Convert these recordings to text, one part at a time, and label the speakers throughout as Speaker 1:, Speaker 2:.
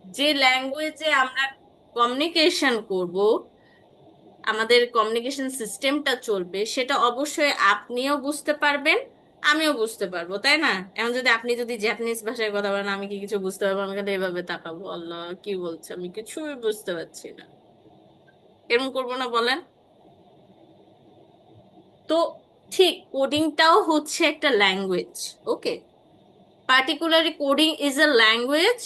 Speaker 1: যে ল্যাঙ্গুয়েজে আমরা কমিউনিকেশন করব, আমাদের কমিউনিকেশন সিস্টেমটা চলবে, সেটা অবশ্যই আপনিও বুঝতে পারবেন, আমিও বুঝতে পারবো, তাই না? এখন যদি আপনি যদি জাপানিজ ভাষায় কথা বলেন, আমি কি কিছু বুঝতে পারবো? আমি খালি এভাবে তাকাবো, আল্লাহ কি বলছে, আমি কিছুই বুঝতে পারছি না। এরকম করবো না বলেন? তো ঠিক কোডিংটাও হচ্ছে একটা language. Okay, particularly coding is a language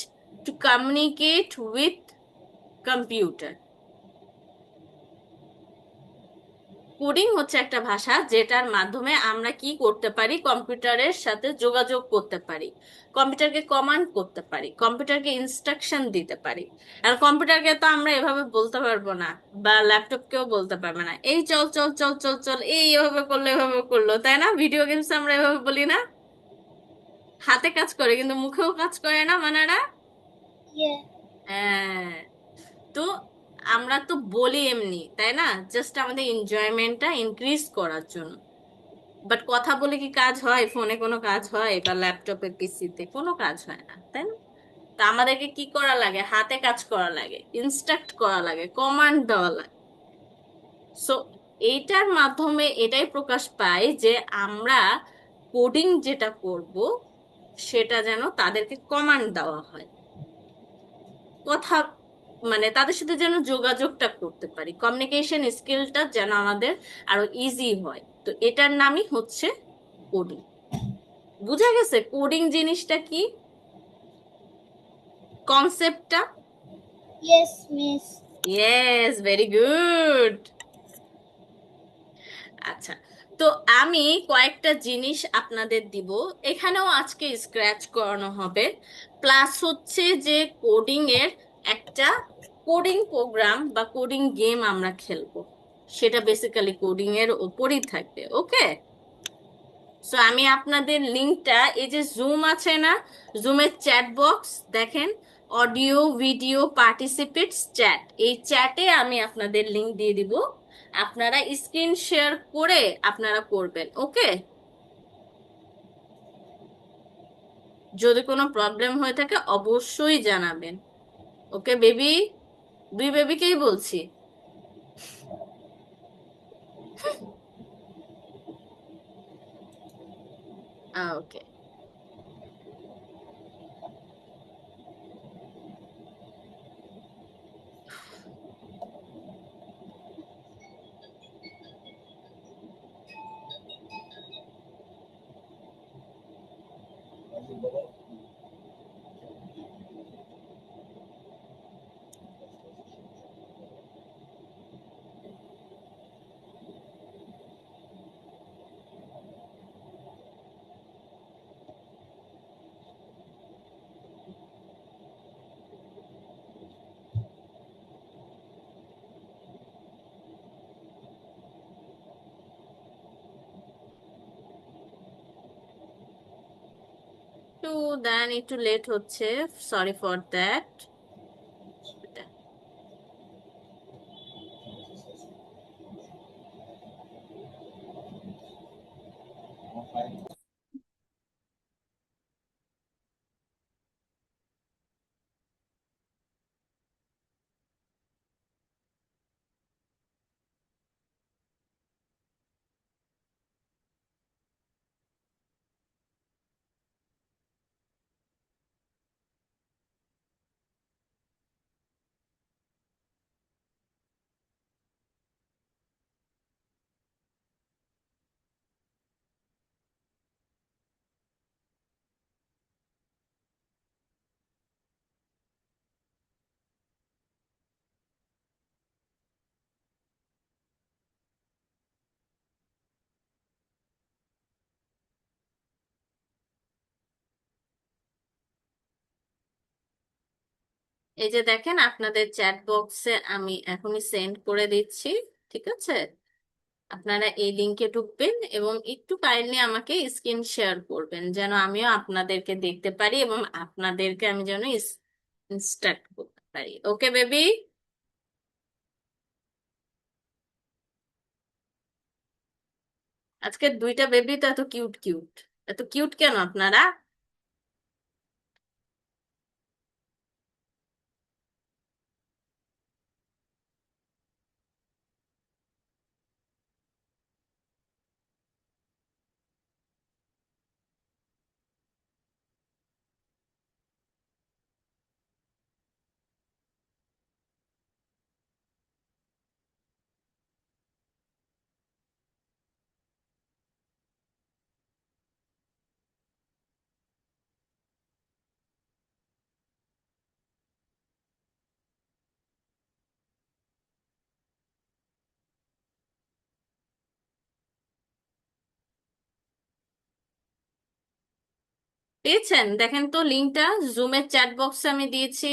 Speaker 1: to communicate with computer. Coding হচ্ছে একটা ভাষা যেটার মাধ্যমে আমরা কি করতে পারি, কম্পিউটারের সাথে যোগাযোগ করতে পারি, কম্পিউটারকে কমান্ড করতে পারি, কম্পিউটারকে ইনস্ট্রাকশন দিতে পারি। আর কম্পিউটারকে তো আমরা এভাবে বলতে পারবো না, বা ল্যাপটপকেও বলতে পারবে না, এই চল চল চল চল চল, এই এভাবে করলো এভাবে করলো, তাই না? ভিডিও গেমস আমরা এভাবে বলি না? হাতে কাজ করে কিন্তু মুখেও কাজ করে না মানারা।
Speaker 2: ইয়ে।
Speaker 1: হ্যাঁ। তো আমরা তো বলি এমনি, তাই না? জাস্ট আমাদের এনজয়মেন্টটা ইনক্রিজ করার জন্য। বাট কথা বলে কি কাজ হয়? ফোনে কোনো কাজ হয়? বা ল্যাপটপে পিসিতে কোনো কাজ হয় না, তাই না? তা আমাদেরকে কি করা লাগে? হাতে কাজ করা লাগে, ইনস্ট্রাক্ট করা লাগে, কমান্ড দেওয়া লাগে। সো এইটার মাধ্যমে এটাই প্রকাশ পায় যে আমরা কোডিং যেটা করব, সেটা যেন তাদেরকে কমান্ড দেওয়া হয়, কথা মানে তাদের সাথে যেন যোগাযোগটা করতে পারি, কমিউনিকেশন স্কিলটা যেন আমাদের আরো ইজি হয়। তো এটার নামই হচ্ছে কোডিং। বুঝা গেছে কোডিং জিনিসটা কি, কনসেপ্টটা?
Speaker 2: Yes miss.
Speaker 1: Yes, very good. আচ্ছা, তো আমি কয়েকটা জিনিস আপনাদের দিব, এখানেও আজকে স্ক্র্যাচ করানো হবে, প্লাস হচ্ছে যে কোডিং এর একটা কোডিং প্রোগ্রাম বা কোডিং গেম আমরা খেলবো, সেটা বেসিক্যালি কোডিং এর উপরই থাকবে। ওকে, সো আমি আপনাদের লিংকটা, এই যে জুম আছে না, জুমের চ্যাট বক্স দেখেন, অডিও ভিডিও পার্টিসিপেটস চ্যাট, এই চ্যাটে আমি আপনাদের লিংক দিয়ে দিব, আপনারা স্ক্রিন শেয়ার করে আপনারা করবেন। ওকে, যদি কোনো প্রবলেম হয়ে থাকে অবশ্যই জানাবেন। ওকে বেবি, দুই বেবিকেই বলছি। ওকে। তো দেন একটু লেট হচ্ছে, সরি ফর দ্যাট। এই যে দেখেন আপনাদের চ্যাট বক্সে আমি এখনই সেন্ড করে দিচ্ছি, ঠিক আছে? আপনারা এই লিংকে ঢুকবেন এবং একটু কাইন্ডলি আমাকে স্ক্রিন শেয়ার করবেন, যেন আমিও আপনাদেরকে দেখতে পারি এবং আপনাদেরকে আমি যেন ইনস্ট্রাক্ট করতে পারি। Okay baby? আজকে দুইটা বেবি তো এত কিউট কিউট, এত কিউট কেন আপনারা? পেয়েছেন? দেখেন তো লিঙ্কটা, জুমের চ্যাট বক্সে আমি দিয়েছি।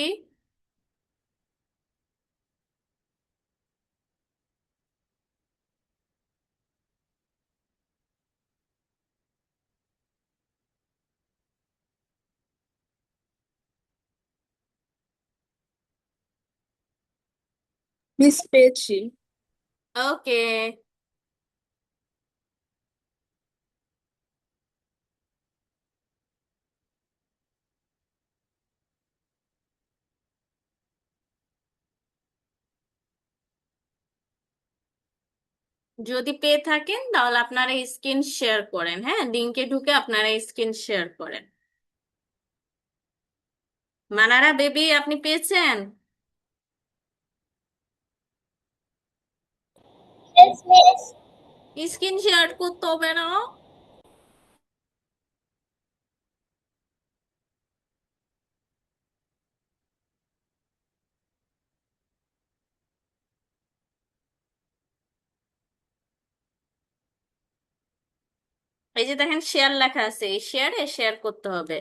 Speaker 3: মিস পেয়েছি।
Speaker 1: ওকে। যদি পেয়ে থাকেন তাহলে আপনারা স্ক্রিন শেয়ার করেন, হ্যাঁ, লিঙ্কে ঢুকে আপনারা স্ক্রিন শেয়ার করেন। মানারা বেবি, আপনি পেয়েছেন?
Speaker 2: Yes, miss.
Speaker 1: স্ক্রিন শেয়ার করতে হবে না? এই যে দেখেন শেয়ার লেখা আছে, এই শেয়ারে শেয়ার করতে হবে,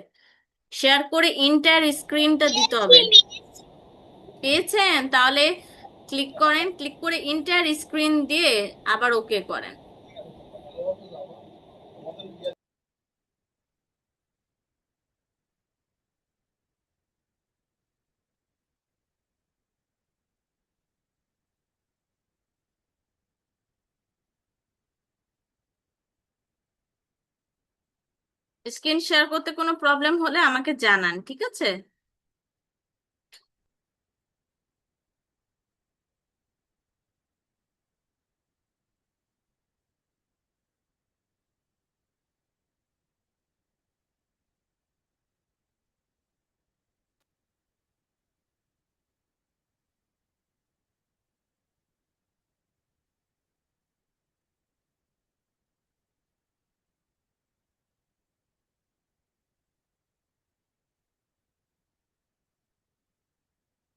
Speaker 1: শেয়ার করে ইন্টার স্ক্রিনটা দিতে হবে।
Speaker 2: Yes, miss.
Speaker 1: পেয়েছেন? তাহলে ক্লিক করেন, ক্লিক করে ইন্টার স্ক্রিন দিয়ে আবার ওকে করেন। স্ক্রিন শেয়ার করতে কোনো প্রবলেম হলে আমাকে জানান, ঠিক আছে?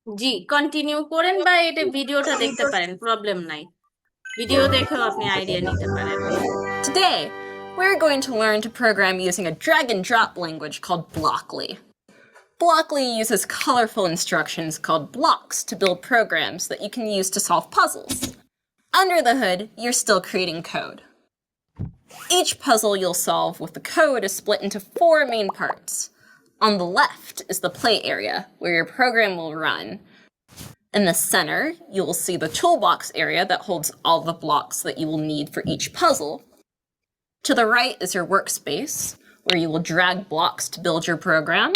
Speaker 1: জি, কন্টিনিউ করেন বা এটা ভিডিওটা দেখতে পারেন, প্রবলেম নাই, ভিডিও দেখেও আপনি আইডিয়া নিতে পারেন।
Speaker 4: Today, we're going to learn to program using a drag and drop language called Blockly. Blockly uses colorful instructions called blocks to build programs that you can use to solve puzzles. Under the hood, you're still creating code. Each puzzle you'll solve with the code is split into 4 main parts. On the left is the play area, where your program will run. In the center, you will see the toolbox area that holds all the blocks that you will need for each puzzle. To the right is your workspace, where you will drag blocks to build your program.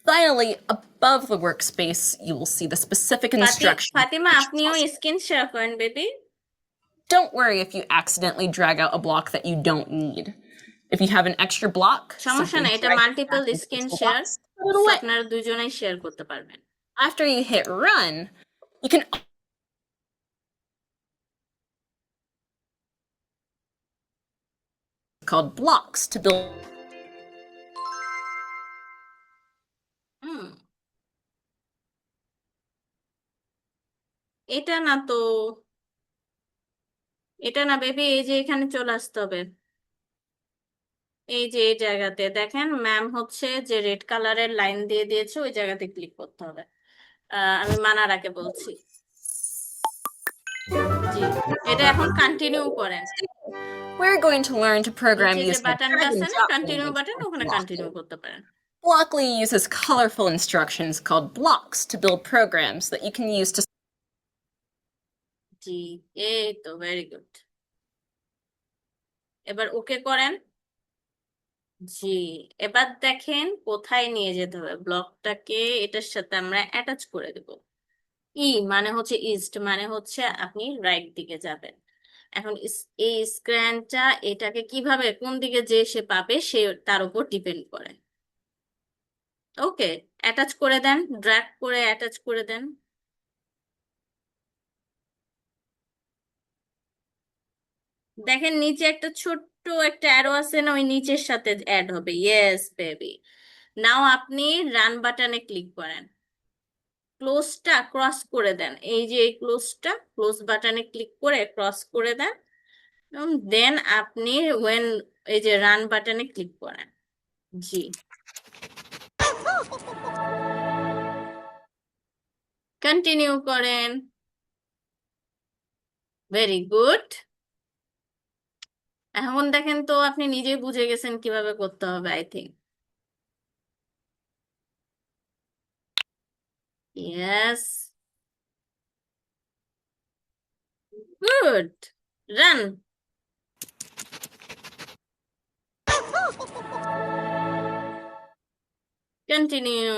Speaker 4: Finally, above the workspace, you will see the specific instructions.
Speaker 1: Fatima, আপনিও screen share করেন baby.
Speaker 4: Don't worry if you accidentally drag out a block that you don't need. If you have an extra block,
Speaker 1: সমস্যা
Speaker 4: simply
Speaker 1: না, এটা
Speaker 4: drag it
Speaker 1: multiple
Speaker 4: back into the
Speaker 1: screen share,
Speaker 4: toolbox, put it away.
Speaker 1: আপনারা দুজনেই share করতে পারবেন।
Speaker 4: After you hit run, you can called blocks to build.
Speaker 1: হুম, এটা না তো, এটা না বেবি, এই যে এখানে চলে আসতে হবে, এই যে এই জায়গাতে দেখেন ম্যাম হচ্ছে যে রেড কালারের লাইন দিয়ে দিয়েছে, ওই জায়গাতে ক্লিক করতে হবে। আমি মানারাকে বলছি। জি, এটা এখন কন্টিনিউ করেন।
Speaker 4: We're going to learn to program
Speaker 1: নিচে যে
Speaker 4: using a
Speaker 1: বাটনটা
Speaker 4: drag
Speaker 1: আছে
Speaker 4: and
Speaker 1: না,
Speaker 4: drop
Speaker 1: continue
Speaker 4: language
Speaker 1: button,
Speaker 4: called
Speaker 1: ওখানে
Speaker 4: Blockly.
Speaker 1: কন্টিনিউ করতে পারেন।
Speaker 4: Blockly uses colorful instructions called blocks to build programs that you can use to.
Speaker 1: জি, এই তো ভেরি গুড। এবার ওকে করেন। জি, এবার দেখেন কোথায় নিয়ে যেতে হবে ব্লকটাকে, এটার সাথে আমরা অ্যাটাচ করে দেব। ই মানে হচ্ছে ইস্ট, মানে হচ্ছে আপনি রাইট দিকে যাবেন। এখন এই স্ক্র্যানটা এটাকে কিভাবে কোন দিকে যে সে পাবে সে তার উপর ডিপেন্ড করে। ওকে, অ্যাটাচ করে দেন, ড্র্যাগ করে অ্যাটাচ করে দেন। দেখেন নিচে একটা ছোট্ট একটা অ্যারো আছে না, ওই নিচের সাথে অ্যাড হবে। Yes baby. নাও আপনি রান বাটনে ক্লিক করেন, ক্লোজটা ক্রস করে দেন, এই যে এই ক্লোজটা, ক্লোজ বাটনে ক্লিক করে ক্রস করে দেন, দেন আপনি ওয়েন এই যে রান বাটনে ক্লিক করেন। জি, কন্টিনিউ করেন। Very good. এখন দেখেন তো আপনি নিজেই বুঝে গেছেন কিভাবে করতে হবে, I think. Yes, good. Run, continue.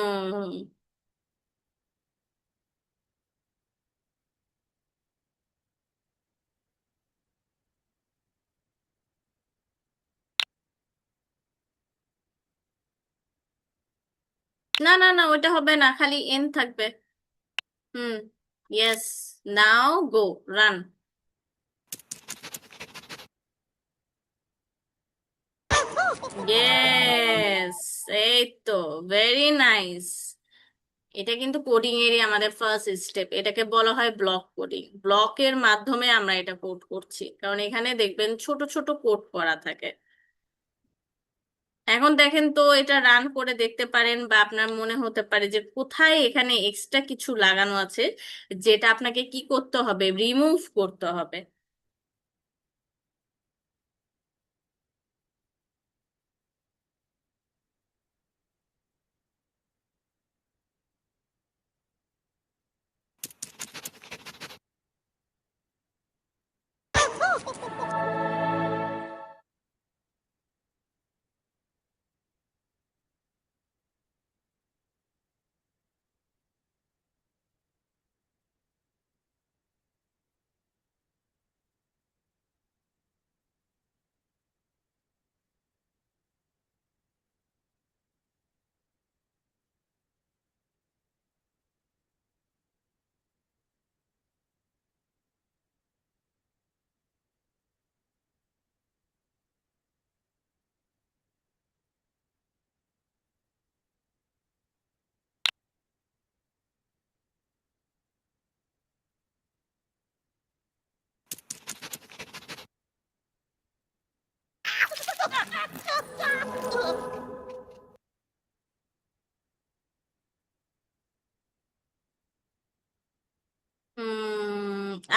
Speaker 1: না না না, ওটা হবে না, খালি এন থাকবে। হুম, ইয়েস, নাও গো, রান। ইয়েস, এই তো, ভেরি নাইস। এটা কিন্তু কোডিং এরই আমাদের ফার্স্ট স্টেপ, এটাকে বলা হয় ব্লক কোডিং। ব্লকের মাধ্যমে আমরা এটা কোড করছি, কারণ এখানে দেখবেন ছোট ছোট কোড করা থাকে। এখন দেখেন তো, এটা রান করে দেখতে পারেন, বা আপনার মনে হতে পারে যে কোথায় এখানে এক্সট্রা কিছু লাগানো আছে, যেটা আপনাকে কি করতে হবে, রিমুভ করতে হবে।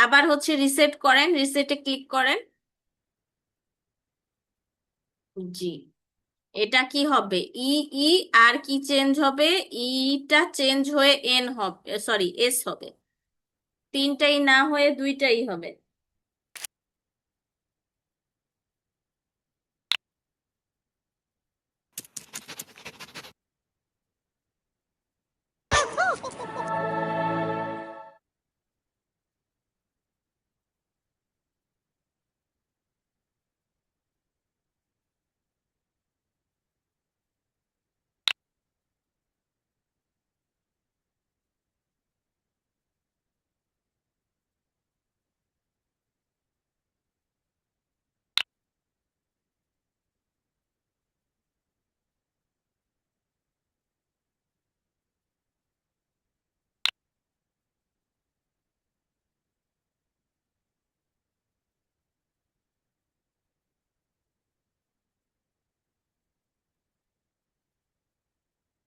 Speaker 1: আবার হচ্ছে রিসেট করেন, রিসেটে ক্লিক করেন। জি, এটা কি হবে, ই, ই, আর কি চেঞ্জ হবে, ইটা চেঞ্জ হয়ে এন হবে, সরি এস হবে। তিনটাই না হয়ে দুইটাই হবে।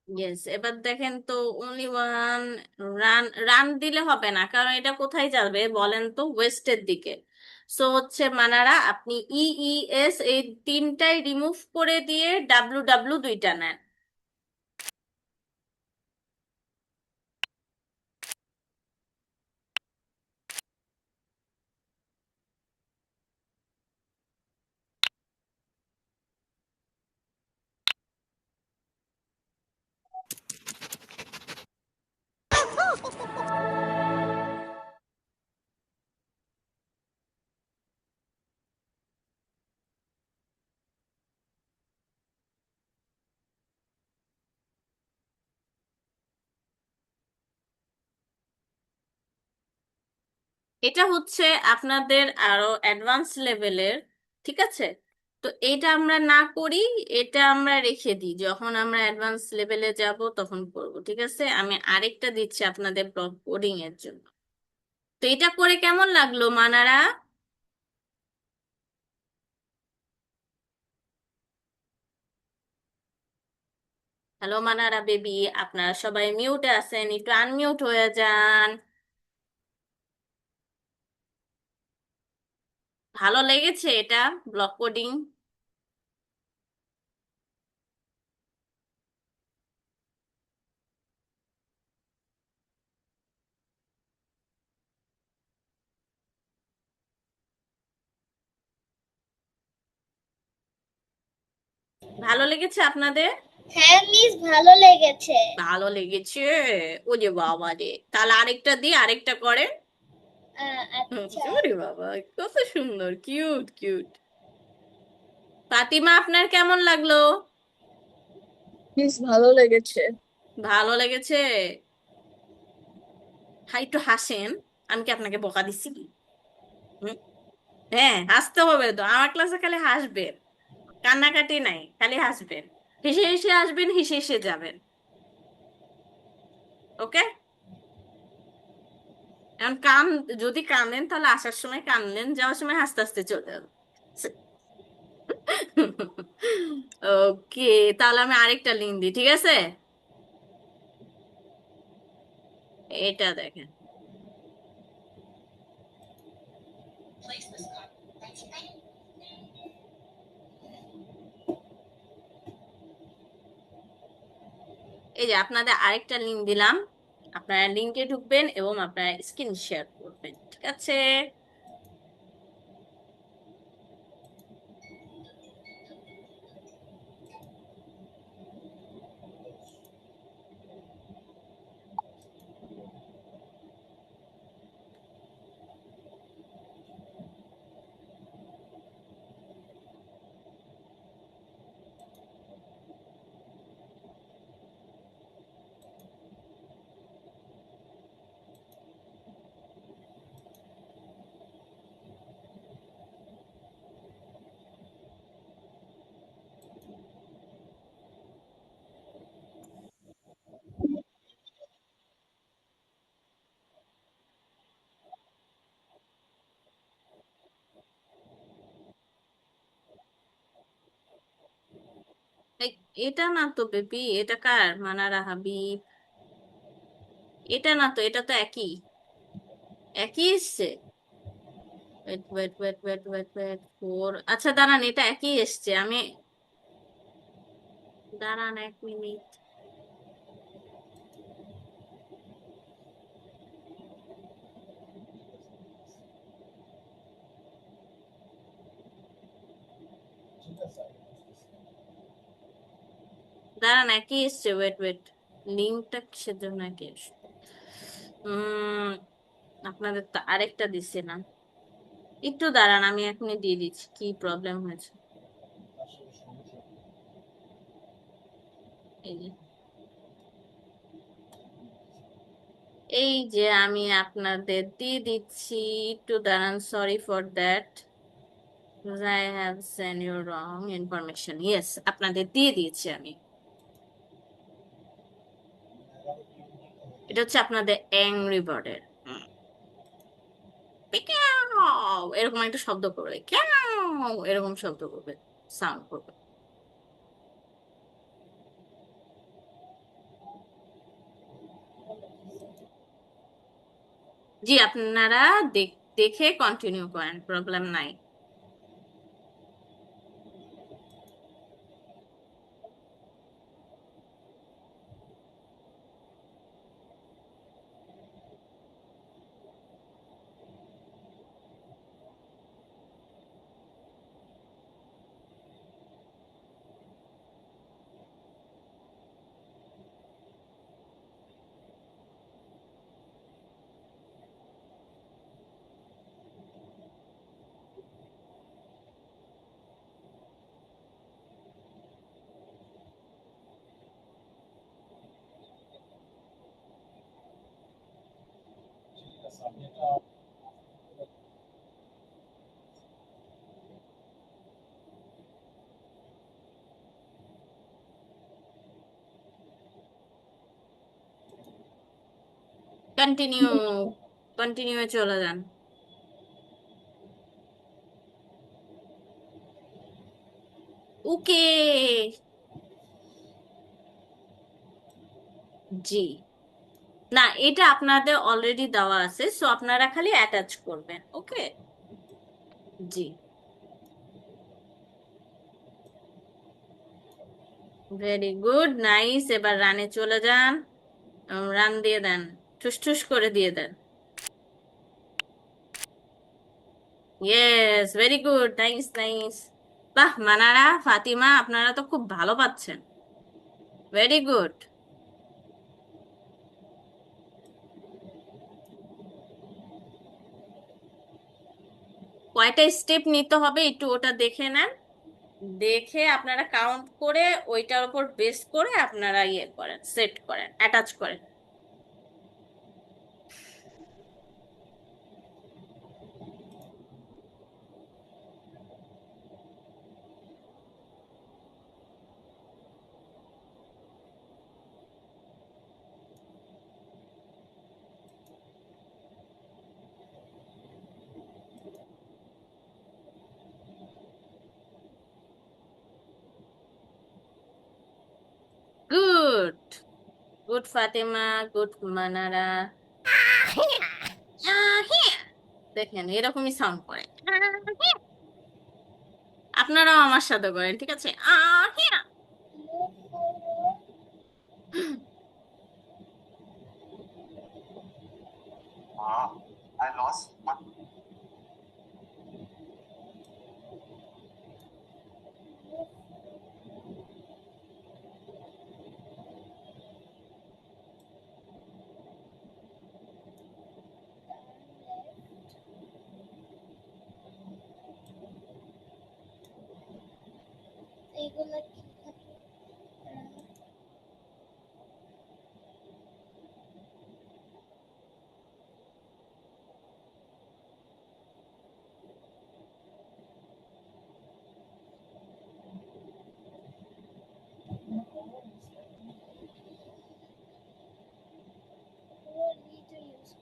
Speaker 1: ইয়েস, এবার দেখেন তো, অনলি ওয়ান। রান, রান দিলে হবে না, কারণ এটা কোথায় যাবে বলেন তো, ওয়েস্টের দিকে। সো হচ্ছে মানারা, আপনি ই, ই, এস এই তিনটাই রিমুভ করে দিয়ে ডাব্লু ডাব্লু দুইটা নেন। এটা হচ্ছে আপনাদের আরো অ্যাডভান্স লেভেলের, ঠিক আছে? তো এটা আমরা না করি, এটা আমরা রেখে দিই, যখন আমরা অ্যাডভান্স লেভেলে যাব তখন করব, ঠিক আছে? আমি আরেকটা দিচ্ছি আপনাদের ব্লক কোডিং এর জন্য। তো এটা করে কেমন লাগলো মানারা? হ্যালো মানারা বেবি, আপনারা সবাই মিউটে আছেন, একটু আনমিউট হয়ে যান। ভালো লেগেছে এটা, ব্লক কোডিং? ভালো লেগেছে আপনাদের?
Speaker 2: হ্যাঁ মিস, ভালো লেগেছে।
Speaker 1: ভালো লেগেছে। ও যে বাবা রে, তাহলে আরেকটা দিয়ে আরেকটা করেন।
Speaker 2: আচ্ছা।
Speaker 1: ওরে বাবা, কত সুন্দর, কিউট কিউট। ফাতিমা, আপনার কেমন লাগলো?
Speaker 3: মিস ভালো লেগেছে।
Speaker 1: ভালো লেগেছে। হ্যাঁ, একটু হাসেন। আমি কি আপনাকে বকা দিচ্ছি কি? হুম? হ্যাঁ, হাসতে হবে তো, আমার ক্লাসে খালি হাসবেন, কান্নাকাটি নাই, খালি হাসবেন। হেসে হেসে আসবেন, হেসে হেসে যাবেন। ওকে? এখন যদি কাঁদেন তাহলে আসার সময় কানলেন, যাওয়ার সময় হাসতে হাসতে চলে যাবেন। ওকে, তাহলে আমি আরেকটা লিঙ্ক দিই, ঠিক আছে? এটা দেখেন। এই যে আপনাদের আরেকটা লিঙ্ক দিলাম, আপনারা লিঙ্কে ঢুকবেন এবং আপনারা স্ক্রিন শেয়ার করবেন, ঠিক আছে? এই, এটা না তো বেবি, এটা কার? মানারা হাবিব। এটা না তো, এটা তো একই, একই এসছে। Wait wait wait wait wait wait four, আচ্ছা দাঁড়ান, এটা একই এসছে। আমি, দাঁড়ান 1 মিনিট। দাঁড়ান, একই এসছে, ওয়েট ওয়েট। লিঙ্কটা কিসের জন্য একই এসছে? উম আপনাদের তো আরেকটা দিচ্ছে না। একটু দাঁড়ান, আমি এখনই দিয়ে দিচ্ছি, কি প্রবলেম হয়েছে। এই যে, এই যে আমি আপনাদের দিয়ে দিচ্ছি, একটু দাঁড়ান, sorry for that, I have send you wrong information. Yes, আপনাদের দিয়ে দিয়েছি আমি। এটা হচ্ছে আপনাদের অ্যাংরি বার্ডের, এরকম একটা শব্দ করবে, এরকম শব্দ করবে, সাউন্ড করবে। জি, আপনারা দেখে কন্টিনিউ করেন, প্রবলেম নাই। কন্টিনিউ, কন্টিনিউ চলে যান। ওকে, জি, না এটা আপনাদের অলরেডি দেওয়া আছে, সো আপনারা খালি অ্যাটাচ করবেন। ওকে, জি, ভেরি গুড, নাইস। এবার রানে চলে যান, রান দিয়ে দেন, ঠুস ঠুস করে দিয়ে দেন। Yes, very good, nice nice. বাহ, মানারা, ফাতিমা, আপনারা তো খুব ভালো পাচ্ছেন। Very good. কয়টা স্টেপ নিতে হবে একটু ওটা দেখে নেন, দেখে আপনারা কাউন্ট করে ওইটার উপর বেস করে আপনারা ইয়ে করেন, সেট করেন, অ্যাটাচ করেন। Good, good Fatema, good মানারা। দেখেন এরকমই সাউন্ড করে, আপনারাও আমার সাথে করেন, ঠিক আছে?
Speaker 2: Move forward.
Speaker 5: I lost my
Speaker 2: এগুলো কি থাকে? What need to use?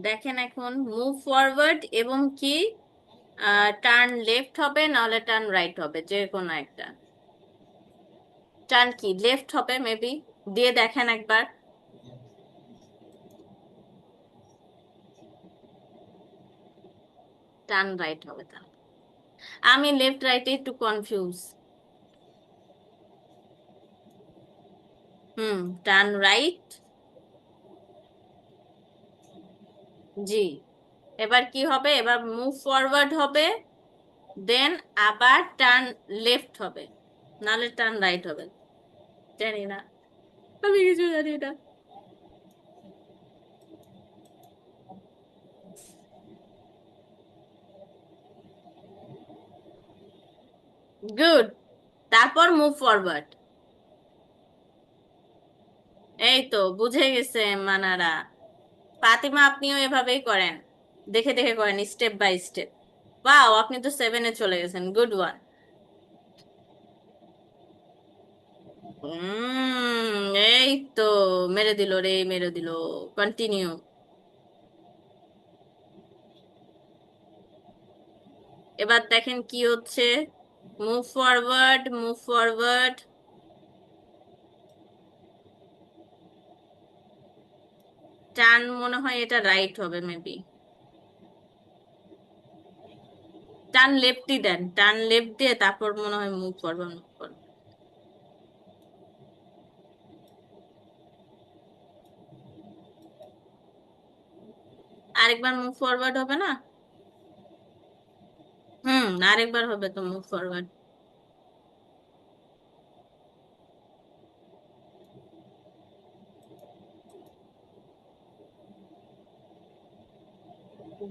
Speaker 1: দেখেন এখন মুভ ফরওয়ার্ড এবং কি টার্ন লেফট হবে, নাহলে টার্ন রাইট হবে, যে কোনো একটা। টার্ন কি লেফট হবে মেবি, দিয়ে দেখেন একবার। টার্ন রাইট হবে তাহলে। আমি লেফট রাইটে একটু কনফিউজ। টার্ন রাইট, জি। এবার কি হবে, এবার মুভ ফরওয়ার্ড হবে, দেন আবার টার্ন লেফট হবে, নাহলে টার্ন রাইট হবে। জানি না, আমি কিছু জানি না। গুড, তারপর মুভ ফরওয়ার্ড। এই তো বুঝে গেছে মানারা। ফাতিমা, আপনিও এভাবেই করেন, দেখে দেখে করেন, স্টেপ বাই স্টেপ। ওয়াও, আপনি তো 7-এ চলে গেছেন, গুড ওয়ান। এই তো, মেরে দিল রে, মেরে দিল। কন্টিনিউ। এবার দেখেন কি হচ্ছে, move forward, move forward. Turn মনে হয় এটা রাইট হবে মেবি। টার্ন লেফটই দেন, টার্ন লেফট দিয়ে তারপর মনে হয় মুভ ফরওয়ার্ড, মুভ ফরওয়ার্ড। আরেকবার মুভ ফরওয়ার্ড হবে না? আরেকবার হবে তো মুভ ফরওয়ার্ড।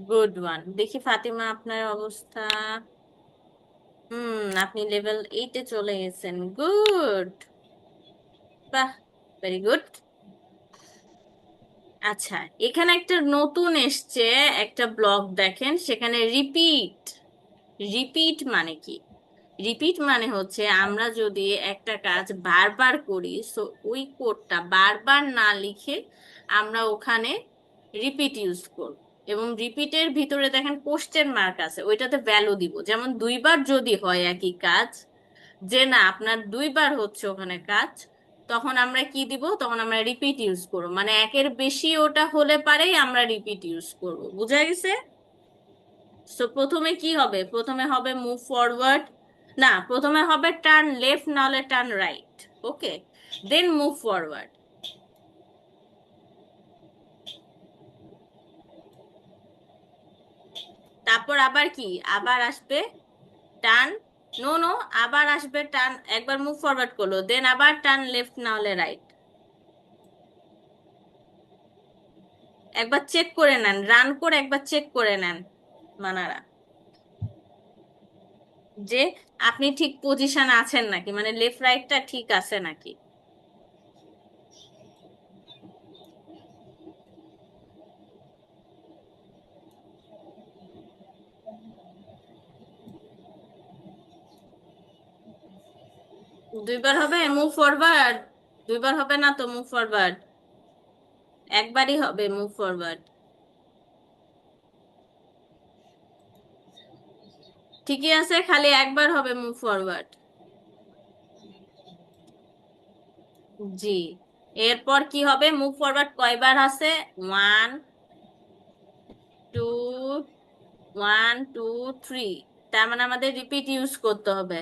Speaker 1: Good one. দেখি ফাতিমা আপনার অবস্থা। আপনি লেভেল 8-এ চলে গেছেন, গুড। বাহ, ভেরি গুড। আচ্ছা, এখানে একটা নতুন এসছে, একটা ব্লক দেখেন, সেখানে রিপিট, রিপিট মানে কি? রিপিট মানে হচ্ছে আমরা যদি একটা কাজ বারবার করি, সো ওই কোডটা বারবার না লিখে আমরা ওখানে রিপিট ইউজ করব। এবং রিপিটের ভিতরে দেখেন কোশ্চেন মার্ক আছে, ওইটাতে ভ্যালু দিব। যেমন দুইবার যদি হয় একই কাজ, যে না আপনার দুইবার হচ্ছে ওখানে কাজ, তখন আমরা কি দিব? তখন আমরা রিপিট ইউজ করব, মানে একের বেশি ওটা হলে পারেই আমরা রিপিট ইউজ করব। বুঝা গেছে? সো প্রথমে কি হবে? প্রথমে হবে মুভ ফরওয়ার্ড, না প্রথমে হবে টার্ন লেফট নাহলে টার্ন রাইট। ওকে, দেন মুভ ফরওয়ার্ড। তারপর আবার কি? আবার আসবে টার্ন, নো নো, আবার আসবে টার্ন, একবার মুভ ফরওয়ার্ড করলো, দেন আবার টার্ন লেফট নাহলে রাইট। একবার চেক করে নেন, রান করে একবার চেক করে নেন মানারা, যে আপনি ঠিক পজিশন আছেন নাকি, মানে লেফট রাইটটা ঠিক আছে নাকি। দুইবার হবে মুভ ফরওয়ার্ড? দুইবার হবে না তো মুভ ফরওয়ার্ড, একবারই হবে মুভ ফরওয়ার্ড। ঠিকই আছে, খালি একবার হবে মুভ ফরওয়ার্ড। জি, এরপর কি হবে? মুভ ফরওয়ার্ড কয়বার আছে? One, two, one two three, তার মানে আমাদের রিপিট ইউজ করতে হবে।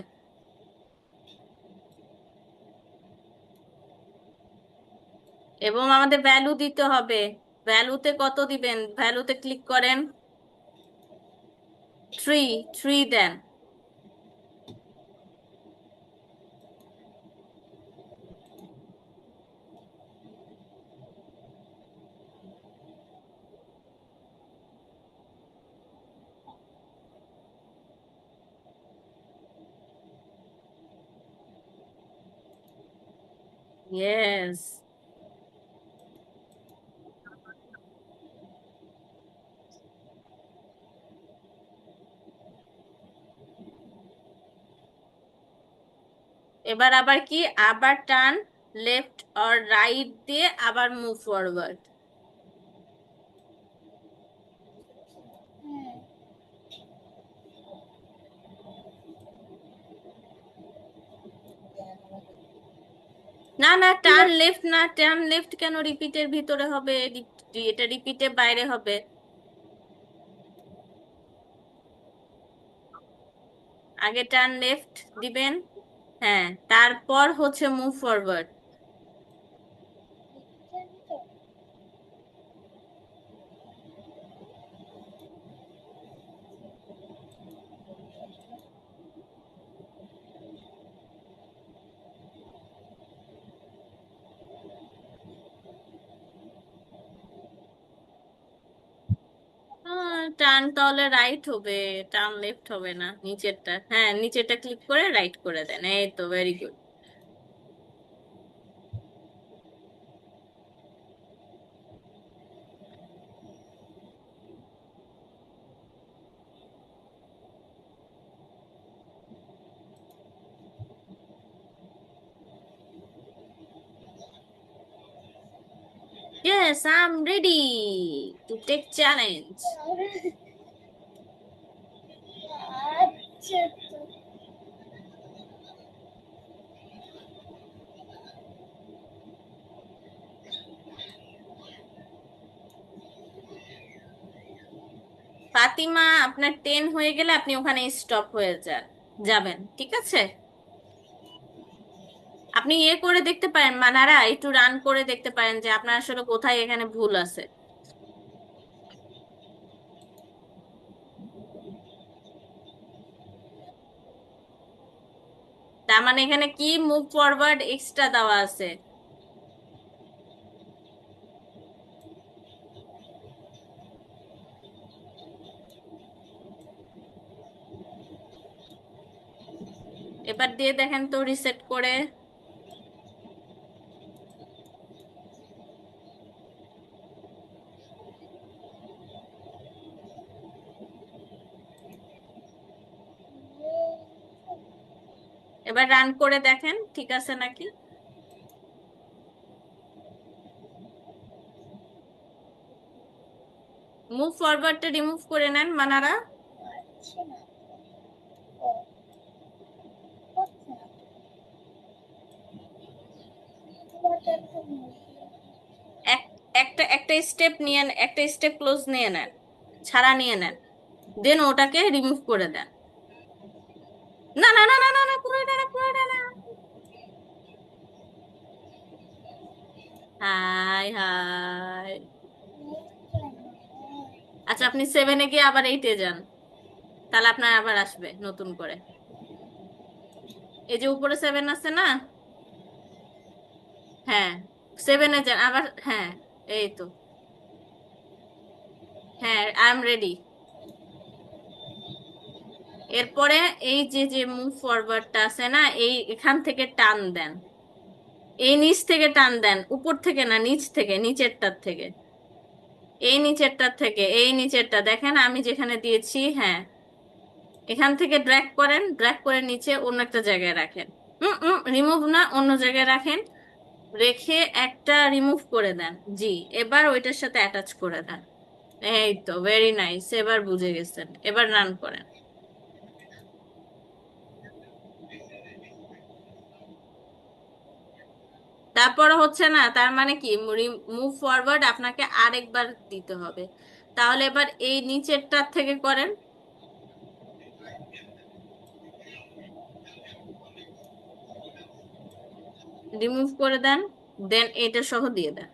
Speaker 1: এবং আমাদের ভ্যালু দিতে হবে। ভ্যালুতে কত দিবেন? ভ্যালুতে ক্লিক করেন, থ্রি, থ্রি দেন। ইয়েস। এবার আবার কি? আবার টার্ন লেফট অর রাইট দিয়ে আবার মুভ ফরওয়ার্ড।
Speaker 2: হ্যাঁ।
Speaker 1: না না, টার্ন লেফট না, টার্ন লেফট কেন রিপিটের ভিতরে হবে? এটা রিপিটের বাইরে হবে। আগে টার্ন লেফট দিবেন, হ্যাঁ, তারপর হচ্ছে মুভ ফরওয়ার্ড।
Speaker 2: লিপিটের ভিতর।
Speaker 1: টার্ন তাহলে রাইট হবে, টার্ন লেফট হবে না। নিচেরটা, হ্যাঁ নিচেরটা ক্লিক করে রাইট করে দেন, এই তো very good. Yes, I'm ready to take challenge.
Speaker 2: আচ্ছা তো।
Speaker 1: ফাতিমা, আপনার 10 হয়ে গেলে আপনি ওখানে স্টপ হয়ে যাবেন, ঠিক আছে? আপনি ইয়ে করে দেখতে পারেন মানারা, একটু রান করে দেখতে পারেন যে আপনার আসলে কোথায় এখানে ভুল আছে। তার মানে এখানে কি মুভ ফরওয়ার্ড এক্সট্রা দেওয়া আছে। এবার দিয়ে দেখেন তো রিসেট করে। এবার রান করে দেখেন ঠিক আছে নাকি। মুভ ফরওয়ার্ডটা রিমুভ করে নেন মানারা।
Speaker 2: পারছি না। ও, হচ্ছে না। তোমারটা একটু move করে।
Speaker 1: এক একটা একটা স্টেপ নিয়ে একটা স্টেপ ক্লোজ নিয়ে নেন, ছাড়া নিয়ে নেন, দেন ওটাকে রিমুভ করে দেন। না না না না না না, পুরোটা না, পুরোটা না। High high.
Speaker 2: হচ্ছে না।
Speaker 1: আচ্ছা আপনি 7-এ গিয়ে আবার 8-এ যান, তাহলে আপনার আবার আসবে নতুন করে। এই যে উপরে 7 আছে না, হ্যাঁ 7-এ যান আবার, হ্যাঁ এই তো, হ্যাঁ আই এম রেডি। এরপরে এই যে যে মুভ ফরওয়ার্ডটা আছে না, এই এখান থেকে টান দেন, এই নিচ থেকে টান দেন, উপর থেকে না, নিচ থেকে, নিচেরটার থেকে, এই নিচেরটার থেকে, এই নিচেরটা দেখেন আমি যেখানে দিয়েছি, হ্যাঁ এখান থেকে ড্র্যাগ করেন, ড্র্যাগ করে নিচে অন্য একটা জায়গায় রাখেন। রিমুভ না, অন্য জায়গায় রাখেন, রেখে একটা রিমুভ করে দেন। জি, এবার ওইটার সাথে অ্যাটাচ করে দেন। এই তো ভেরি নাইস, এবার বুঝে গেছেন, এবার রান করেন। তারপর হচ্ছে না, তার মানে কি, মুভ ফরওয়ার্ড আপনাকে আরেকবার দিতে হবে। তাহলে এবার এই নিচেরটার থেকে করেন, রিমুভ করে দেন, দেন এটা সহ দিয়ে দেন,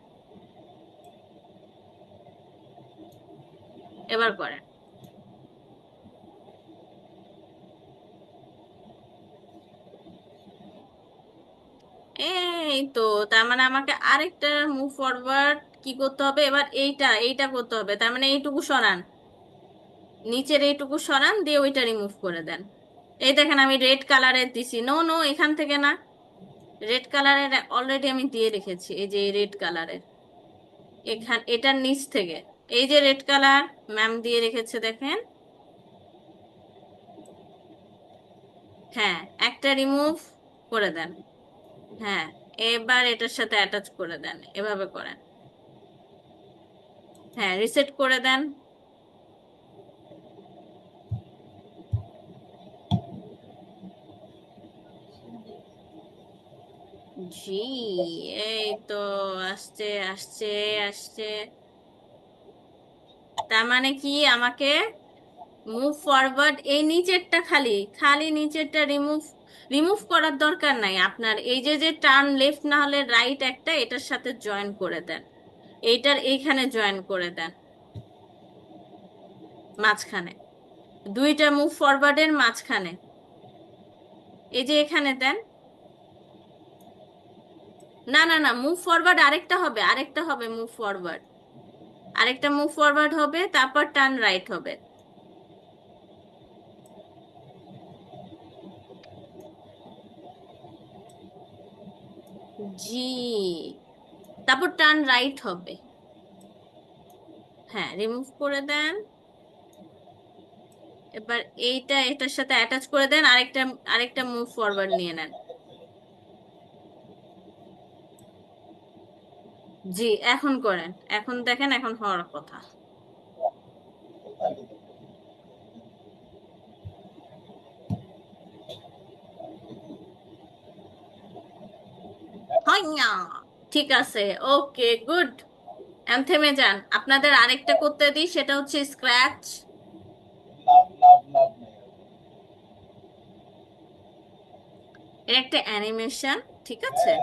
Speaker 1: এবার করেন। এই তো, তার মানে আমাকে আরেকটা মুভ ফরওয়ার্ড কি করতে হবে, এবার এইটা এইটা করতে হবে, তার মানে এইটুকু সরান, নিচের এইটুকু সরান, দিয়ে ওইটা রিমুভ করে দেন। এই দেখেন আমি রেড কালারের দিছি, নো নো এখান থেকে না, রেড কালারের অলরেডি আমি দিয়ে রেখেছি, এই যে রেড কালারের, এখান এটার নিচ থেকে, এই যে রেড কালার ম্যাম দিয়ে রেখেছে দেখেন, হ্যাঁ একটা রিমুভ করে দেন, হ্যাঁ এবার এটার সাথে অ্যাটাচ করে দেন, এভাবে করেন, হ্যাঁ রিসেট করে দেন। জি, এই তো আসছে আসছে আসছে। তার মানে কি, আমাকে মুভ ফরওয়ার্ড এই নিচেরটা খালি খালি নিচেরটা রিমুভ, রিমুভ করার দরকার নাই আপনার, এই যে যে টার্ন লেফট না হলে রাইট একটা এটার সাথে জয়েন করে দেন, এইটার এইখানে জয়েন করে দেন, মাঝখানে, দুইটা মুভ ফরওয়ার্ডের মাঝখানে, এই যে এখানে দেন। না না না, মুভ ফরওয়ার্ড আরেকটা হবে, আরেকটা হবে মুভ ফরওয়ার্ড, আরেকটা মুভ ফরওয়ার্ড হবে, তারপর টার্ন রাইট হবে। জি, তারপর টার্ন রাইট হবে, হ্যাঁ রিমুভ করে দেন। এবার এইটা এটার সাথে অ্যাটাচ করে দেন, আরেকটা আরেকটা মুভ ফরওয়ার্ড নিয়ে নেন। জি এখন করেন, এখন দেখেন এখন হওয়ার কথা। হয় না, ঠিক আছে, ওকে গুড। এখন থেমে যান, আপনাদের আরেকটা করতে দিই, সেটা হচ্ছে স্ক্র্যাচ। এর একটা অ্যানিমেশন, ঠিক আছে,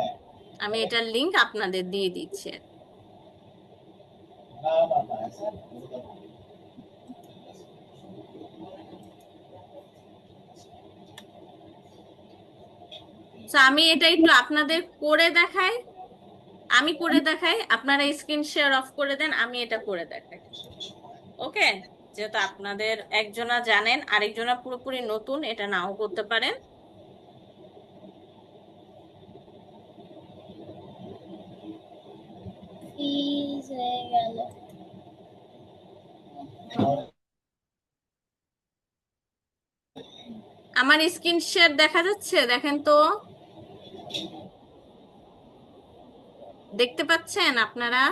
Speaker 1: আমি এটার লিংক আপনাদের দিয়ে দিচ্ছি। তো আমি এটা একটু আপনাদের করে দেখাই, আমি করে দেখাই, আপনারা স্ক্রিন শেয়ার অফ করে দেন, আমি এটা করে দেখাই। ওকে, যেহেতু আপনাদের একজনা জানেন, আরেকজনা পুরোপুরি নতুন, এটা নাও করতে পারেন।
Speaker 2: ফ্রিজ হয়ে গেল।
Speaker 1: হুম। আমার স্ক্রিন শেয়ার দেখা যাচ্ছে, দেখেন তো, দেখতে পাচ্ছেন আপনারা?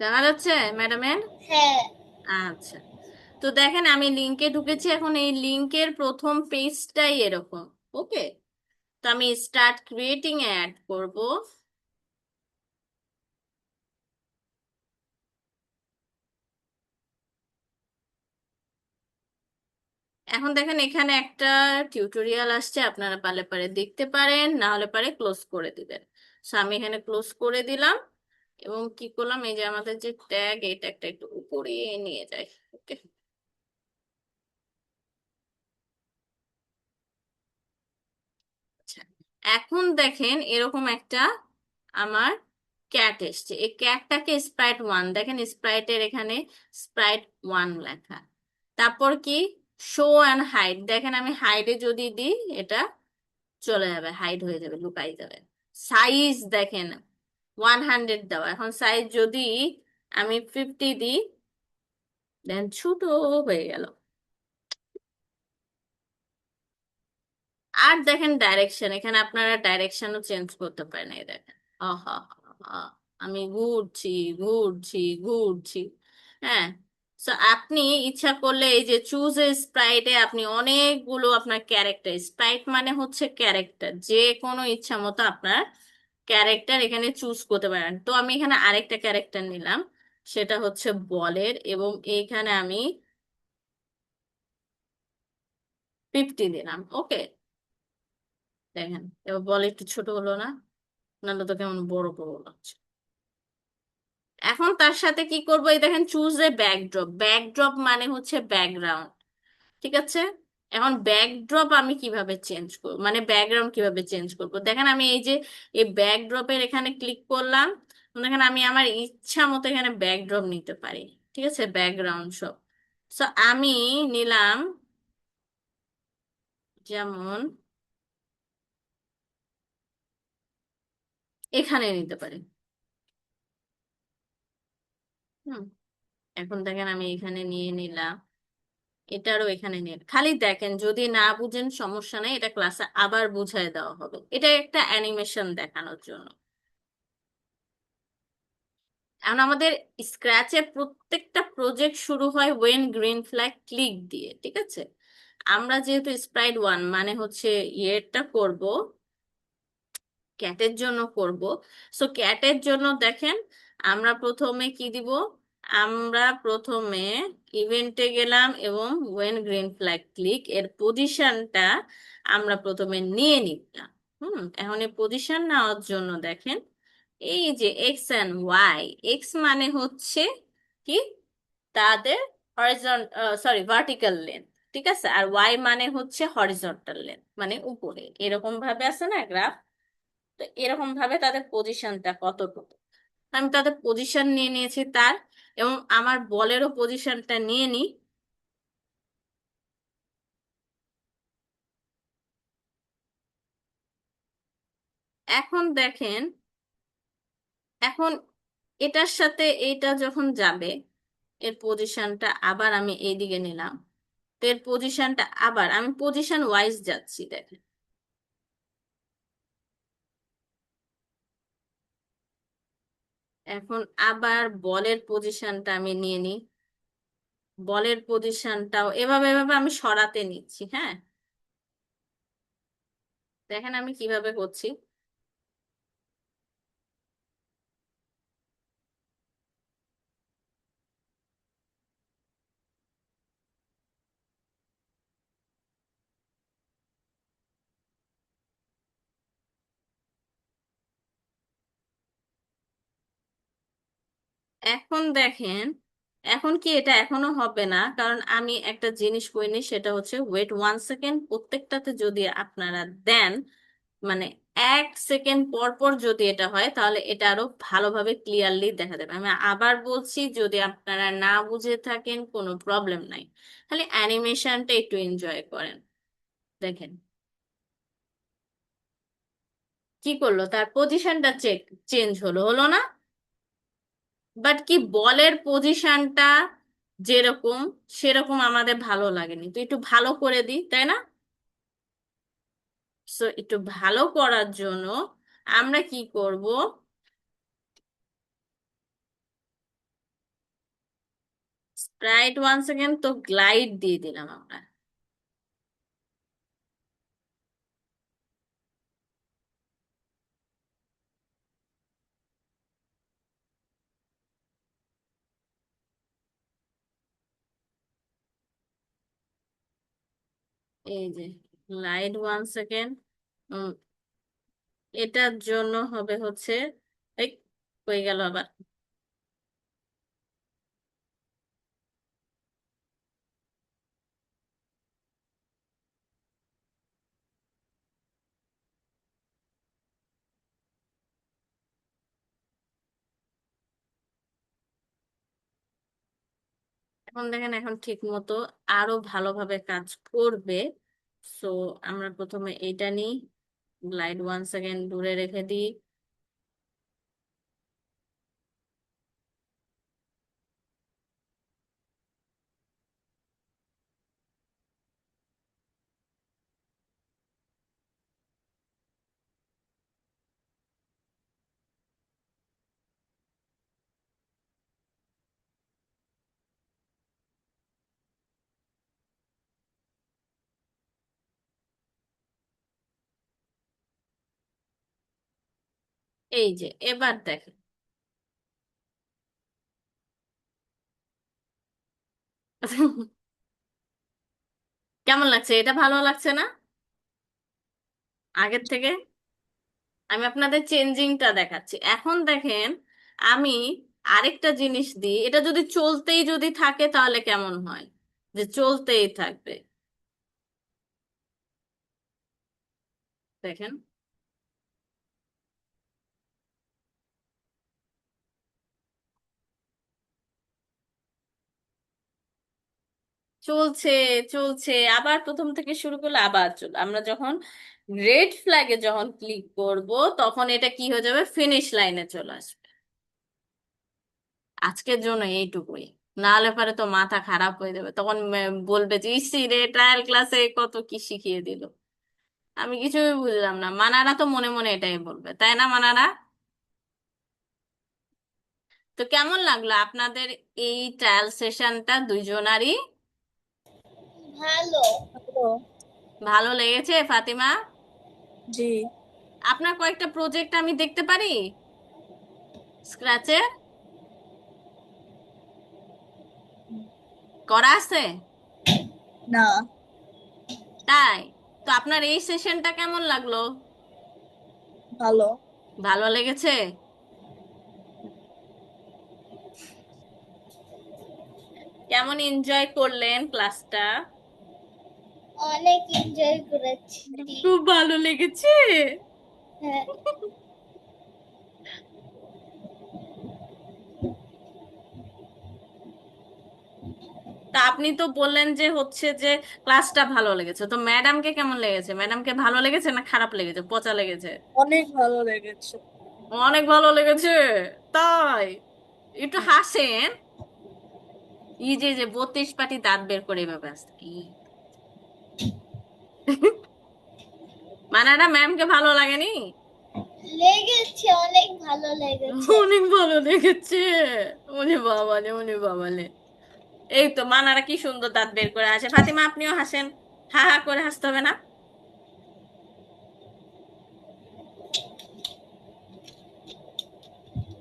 Speaker 1: দেখা যাচ্ছে ম্যাডামের?
Speaker 2: হ্যাঁ।
Speaker 1: আচ্ছা, তো দেখেন আমি লিংকে ঢুকেছি, এখন এই লিংকের প্রথম পেজটাই এরকম। ওকে, তো আমি স্টার্ট ক্রিয়েটিং এ অ্যাড করব। এখন দেখেন এখানে একটা টিউটোরিয়াল আসছে, আপনারা পারলে পারে দেখতে পারেন, না হলে পারে ক্লোজ করে দিবেন। সো আমি এখানে ক্লোজ করে দিলাম এবং কি করলাম, এই যে আমাদের যে ট্যাগ, এই ট্যাগটা একটু উপরে নিয়ে যাই। ওকে, আচ্ছা, এখন দেখেন এরকম একটা আমার ক্যাট এসছে। এই ক্যাটটাকে স্প্রাইট ওয়ান, দেখেন স্প্রাইটের এখানে স্প্রাইট ওয়ান লেখা। তারপর কি, শো অ্যান্ড হাইড, দেখেন আমি হাইডে যদি দিই এটা চলে যাবে, হাইড হয়ে যাবে, লুকাই যাবে। সাইজ দেখেন 100 দেওয়া, এখন সাইজ যদি আমি 50 দিই, দেন ছোট হয়ে গেল। আর দেখেন ডাইরেকশন, এখানে আপনারা ডাইরেকশনও চেঞ্জ করতে পারেন। এই দেখেন, আহা, আমি ঘুরছি ঘুরছি ঘুরছি। হ্যাঁ, তো আপনি ইচ্ছা করলে এই যে চুজ এ স্প্রাইটে আপনি অনেকগুলো আপনার ক্যারেক্টার, স্প্রাইট মানে হচ্ছে ক্যারেক্টার, যে কোনো ইচ্ছা মতো আপনার ক্যারেক্টার এখানে চুজ করতে পারেন। তো আমি এখানে আরেকটা ক্যারেক্টার নিলাম, সেটা হচ্ছে বলের, এবং এইখানে আমি 50 দিলাম। ওকে, দেখেন এবার বল একটু ছোট হলো না? নাহলে তো কেমন বড় বড় লাগছে। এখন তার সাথে কি করবো, এই দেখেন চুজ এ ব্যাকড্রপ, ব্যাকড্রপ মানে হচ্ছে ব্যাকগ্রাউন্ড। ঠিক আছে, এখন ব্যাকড্রপ আমি কিভাবে চেঞ্জ করবো, মানে ব্যাকগ্রাউন্ড কিভাবে চেঞ্জ করবো, দেখেন আমি এই যে এই ব্যাকড্রপের এখানে ক্লিক করলাম, দেখেন আমি আমার ইচ্ছা মতো এখানে ব্যাকড্রপ নিতে পারি। ঠিক আছে, ব্যাকগ্রাউন্ড সব। তো আমি নিলাম, যেমন এখানে নিতে পারি। হুম, এখন দেখেন আমি এখানে নিয়ে নিলাম, এটারও এখানে নিয়ে, খালি দেখেন যদি না বুঝেন সমস্যা নেই, এটা ক্লাসে আবার বুঝায় দেওয়া হবে, এটা একটা অ্যানিমেশন দেখানোর জন্য। এখন আমাদের স্ক্র্যাচে প্রত্যেকটা প্রজেক্ট শুরু হয় ওয়েন গ্রিন ফ্ল্যাগ ক্লিক দিয়ে। ঠিক আছে, আমরা যেহেতু স্প্রাইট ওয়ান মানে হচ্ছে ইয়েটা করব, ক্যাটের জন্য করব, সো ক্যাটের জন্য দেখেন আমরা প্রথমে কি দিব, আমরা প্রথমে ইভেন্টে গেলাম এবং ওয়েন গ্রিন ফ্ল্যাগ ক্লিক এর পজিশনটা আমরা প্রথমে নিয়ে নিলাম। এখন এই পজিশন নেওয়ার জন্য দেখেন এই যে এক্স এন্ড ওয়াই, এক্স মানে হচ্ছে কি তাদের ভার্টিক্যাল লেন্থ। ঠিক আছে, আর ওয়াই মানে হচ্ছে হরিজন্টাল লেন্থ, মানে উপরে এরকম ভাবে আছে না গ্রাফ, তো এরকম ভাবে তাদের পজিশনটা কতটুকু, আমি তাদের পজিশন নিয়ে নিয়েছি তার, এবং আমার বলেরও পজিশনটা নিয়ে নিই। এখন দেখেন, এখন এটার সাথে এইটা যখন যাবে, এর পজিশনটা আবার আমি এইদিকে নিলাম, তো এর পজিশনটা আবার আমি পজিশন ওয়াইজ যাচ্ছি, দেখেন এখন আবার বলের পজিশনটা আমি নিয়ে নিই, বলের পজিশনটাও এভাবে এভাবে আমি সরাতে নিচ্ছি। হ্যাঁ, দেখেন আমি কিভাবে করছি। এখন দেখেন, এখন কি এটা এখনো হবে না, কারণ আমি একটা জিনিস করিনি, সেটা হচ্ছে ওয়েট 1 সেকেন্ড, প্রত্যেকটাতে যদি আপনারা দেন, মানে 1 সেকেন্ড পর পর যদি এটা হয়, তাহলে এটা আরো ভালোভাবে ক্লিয়ারলি দেখা যাবে। আমি আবার বলছি, যদি আপনারা না বুঝে থাকেন কোনো প্রবলেম নাই, খালি অ্যানিমেশনটা একটু এনজয় করেন। দেখেন কি করলো, তার পজিশনটা চেঞ্জ হলো, হলো না? বাট কি বলের পজিশনটা যেরকম সেরকম আমাদের ভালো লাগেনি, তো একটু ভালো করে দিই, তাই না? সো একটু ভালো করার জন্য আমরা কি করব, স্প্রাইট 1 সেকেন্ড তো গ্লাইড দিয়ে দিলাম আমরা। এই যে গ্লাইড 1 সেকেন্ড, এটার জন্য হবে হচ্ছে, এই হয়ে গেল আবার। এখন দেখেন, এখন ঠিক মতো আরো ভালোভাবে কাজ করবে। সো আমরা প্রথমে এইটা নিই, গ্লাইড 1 সেকেন্ড দূরে রেখে দিই। এই যে এবার দেখেন। কেমন লাগছে? এটা ভালো লাগছে না আগের থেকে? আমি আপনাদের চেঞ্জিংটা দেখাচ্ছি। এখন দেখেন, আমি আরেকটা জিনিস দিই, এটা যদি চলতেই যদি থাকে তাহলে কেমন হয়, যে চলতেই থাকবে। দেখেন, চলছে চলছে, আবার প্রথম থেকে শুরু করলে আবার চল। আমরা যখন রেড ফ্ল্যাগে যখন ক্লিক করব, তখন এটা কি হয়ে যাবে, ফিনিশ লাইনে চলে আসবে। আজকের জন্য এইটুকুই, না হলে পরে তো মাথা খারাপ হয়ে যাবে, তখন বলবে যে ইসি রে ট্রায়াল ক্লাসে কত কি শিখিয়ে দিল, আমি কিছুই বুঝলাম না। মানারা তো মনে মনে এটাই বলবে, তাই না মানারা? তো কেমন লাগলো আপনাদের এই ট্রায়াল সেশনটা দুইজনারই?
Speaker 2: ভালো।
Speaker 3: ভালো।
Speaker 1: ভালো লেগেছে ফাতিমা?
Speaker 3: জি।
Speaker 1: আপনার কয়েকটা প্রজেক্ট আমি দেখতে পারি স্ক্র্যাচে করা আছে?
Speaker 3: না।
Speaker 1: তাই? তো আপনার এই সেশনটা কেমন লাগলো?
Speaker 3: ভালো।
Speaker 1: ভালো লেগেছে? কেমন এনজয় করলেন ক্লাসটা?
Speaker 2: অনেক এনজয় করেছি।
Speaker 1: খুব ভালো লেগেছে।
Speaker 2: হ্যাঁ।
Speaker 1: তা আপনি তো বললেন যে হচ্ছে যে ক্লাসটা ভালো লেগেছে, তো ম্যাডামকে কেমন লেগেছে? ম্যাডামকে ভালো লেগেছে না খারাপ লেগেছে, পচা লেগেছে?
Speaker 3: অনেক ভালো লেগেছে।
Speaker 1: অনেক ভালো লেগেছে। তাই? একটু
Speaker 3: হ্যাঁ।
Speaker 1: হাসেন। এই যে যে 32 পাটি দাঁত বের করে এভাবে আসছে মানারা, ম্যামকে ভালো লাগেনি?
Speaker 2: লেগেছে, অনেক ভালো লেগেছে।
Speaker 1: অনেক ভালো লেগেছে। ওরে বাবালে, ওরে বাবালে। এই তো মানারা কি সুন্দর দাঁত বের করে হাসে। ফাতিমা, আপনিও হাসেন। হা হা করে হাসতে হবে না?